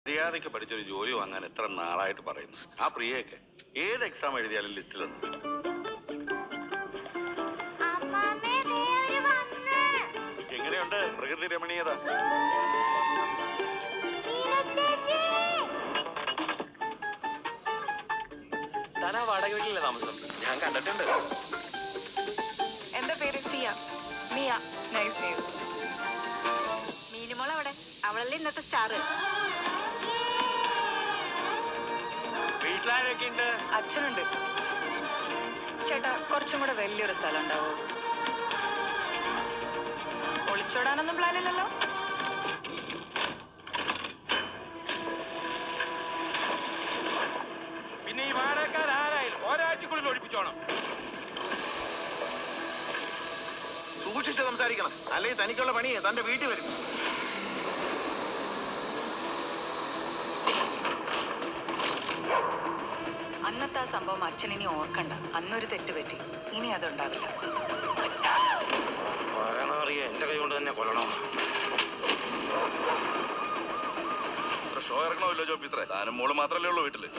മര്യാദയ്ക്ക് പഠിച്ചൊരു ജോലി വാങ്ങാൻ എത്ര നാളായിട്ട് പറയുന്നു. ആ പ്രിയൊക്കെ ഏത് എക്സാം എഴുതിയാലും ലിസ്റ്റിലുണ്ട്. എങ്ങനെയുണ്ട് പ്രകൃതി രമണീയത? താനാ വാടക വീട്ടിലെ താമസം? ഞാൻ കണ്ടിട്ടുണ്ട്. എന്റെ പേര് സിയ. മിയ. Nice name. മീനുമോൾ അവിടെ, അവളല്ലേ ഇന്നത്തെ സ്റ്റാർ. വീട്ടിലാരൊക്കെ ഉണ്ട്? അച്ഛനുണ്ട്. ചേട്ടാ, കുറച്ചും കൂടെ വലിയൊരു സ്ഥലം ഉണ്ടാവോ? ഒളിച്ചോടാനൊന്നും പ്ലാനില്ലല്ലോ? പിന്നെ ഈ വാടകക്കാരായാലും ഒരാഴ്ചക്കുള്ളിൽ ഒഴിപ്പിച്ചോണം. സൂക്ഷിച്ച് സംസാരിക്കണം, അല്ലെങ്കിൽ തനിക്കുള്ള പണിയെ തന്റെ വീട്ടിൽ വരും. അന്നത്തെ ആ സംഭവം അച്ഛനിനി ഓർക്കണ്ട. അന്നൊരു തെറ്റ് പറ്റി, ഇനി അതുണ്ടാവില്ല. എന്റെ കൈ കൊണ്ട് തന്നെ കൊല്ലണം. ഷോ ഇറങ്ങണമല്ലോ ജോബ്. ഇത്ര താനും മോള് മാത്രല്ലേ ഉള്ളൂ വീട്ടില്.